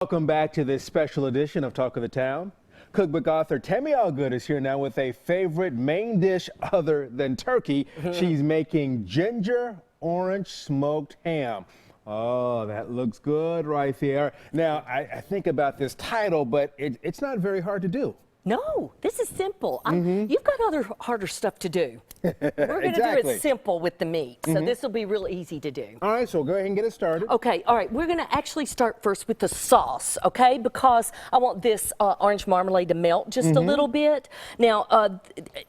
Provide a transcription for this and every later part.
Welcome back to this special edition of Talk of the Town. Cookbook author Tammy Algood is here now with a favorite main dish other than turkey. She's making ginger orange smoked ham. Oh, that looks good right there. Now, I think about this title, but it's not very hard to do. No, this is simple. You've got other harder stuff to do. We're going to do it simple with the meat, so this will be real easy to do. All right, so go ahead and get it started. Okay, all right, we're going to actually start first with the sauce, okay, because I want this orange marmalade to melt just a little bit. Now,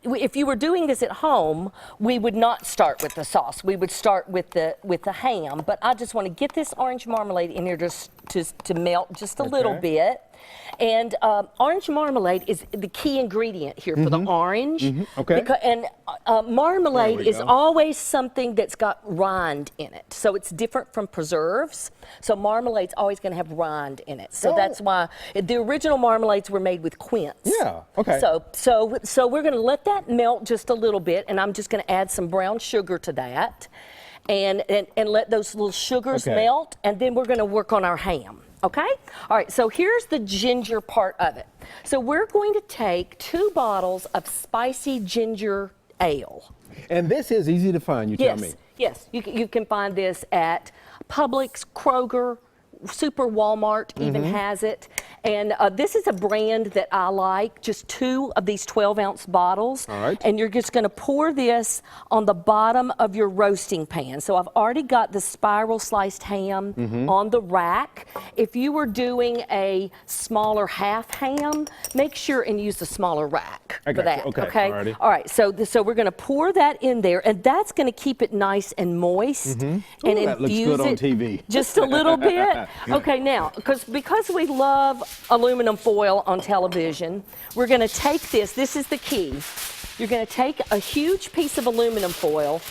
if you were doing this at home, we would not start with the sauce. We would start with the ham, but I just want to get this orange marmalade in here just to melt just a little bit. And orange marmalade is the key ingredient here for the orange. Okay. And marmalade is always something that's got rind in it. So it's different from preserves. So marmalade's always going to have rind in it. So that's why the original marmalades were made with quince. Yeah, okay. So we're going to let that melt just a little bit, and I'm just going to add some brown sugar to that and let those little sugars melt, and then we're going to work on our ham. Okay? All right, so here's the ginger part of it. So we're going to take 2 bottles of spicy ginger ale. And this is easy to find, you tell me. Yes, you can find this at Publix, Kroger, Super Walmart even has it. And this is a brand that I like, just 2 of these 12-ounce bottles. All right. And you're just going to pour this on the bottom of your roasting pan. So I've already got the spiral sliced ham on the rack. If you were doing a smaller half ham, make sure and use the smaller rack for that. Okay. All right. So we're going to pour that in there, and that's going to keep it nice and moist and infuse that looks good on TV. Just a little bit. Okay, now, because we love aluminum foil on television, we're going to take this is the key. You're going to take a huge piece of aluminum foil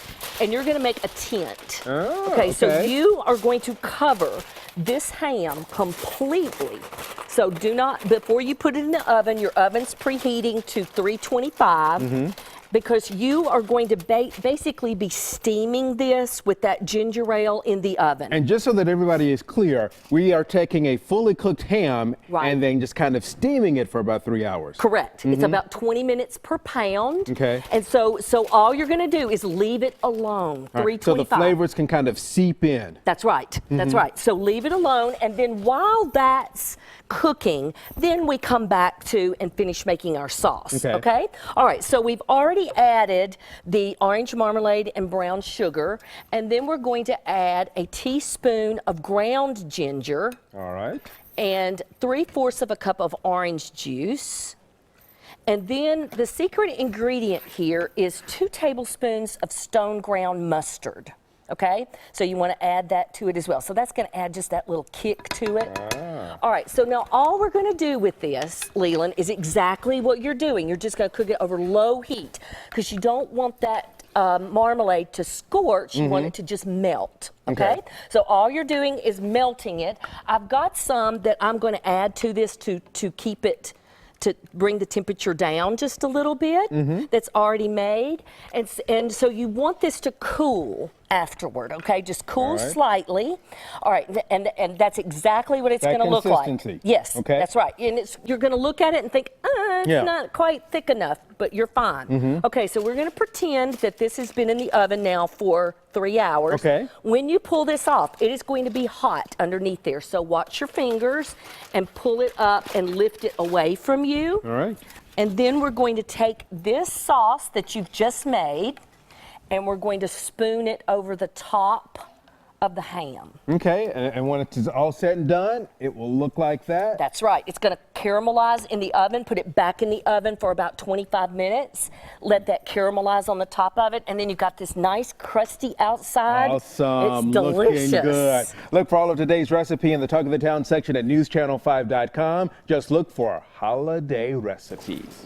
and you're going to make a tent. Okay, so you are going to cover this ham completely. So do not, before you put it in the oven, your oven's preheating to 325. Because you are going to basically be steaming this with that ginger ale in the oven. And just so that everybody is clear, we are taking a fully cooked ham and then just kind of steaming it for about 3 hours. Correct. It's about 20 minutes per pound. Okay. And so all you're going to do is leave it alone, 325. So the flavors can kind of seep in. That's right. That's right. So leave it alone, and then while that's cooking, then we come back to and finish making our sauce. Okay? All right. So we've already added the orange marmalade and brown sugar, and then we're going to add a teaspoon of ground ginger. All right. And 3/4 of a cup of orange juice. And then the secret ingredient here is 2 tablespoons of stone ground mustard. Okay, so you want to add that to it as well. So that's going to add just that little kick to it. All right, so now all we're going to do with this, Leland, is exactly what you're doing. You're just going to cook it over low heat because you don't want that marmalade to scorch. You want it to just melt. Okay, so all you're doing is melting it. I've got some that I'm going to add to this to keep it, to bring the temperature down just a little bit. That's already made. And so you want this to cool afterward, okay? Just cool slightly. All right, and that's exactly what it's going to look like. Yes, that's right. And you're going to look at it and think, it's not quite thick enough, but you're fine. Okay, so we're going to pretend that this has been in the oven now for 3 hours. When you pull this off, it is going to be hot underneath there. So watch your fingers and pull it up and lift it away from you. All right. And then we're going to take this sauce that you've just made, and we're going to spoon it over the top of the ham. Okay, and when it's all said and done, it will look like that? That's right. It's going to caramelize in the oven. Put it back in the oven for about 25 minutes. Let that caramelize on the top of it, and then you've got this nice crusty outside. Awesome. It's delicious. Looking good. Look for all of today's recipe in the Talk of the Town section at newschannel5.com. Just look for holiday recipes.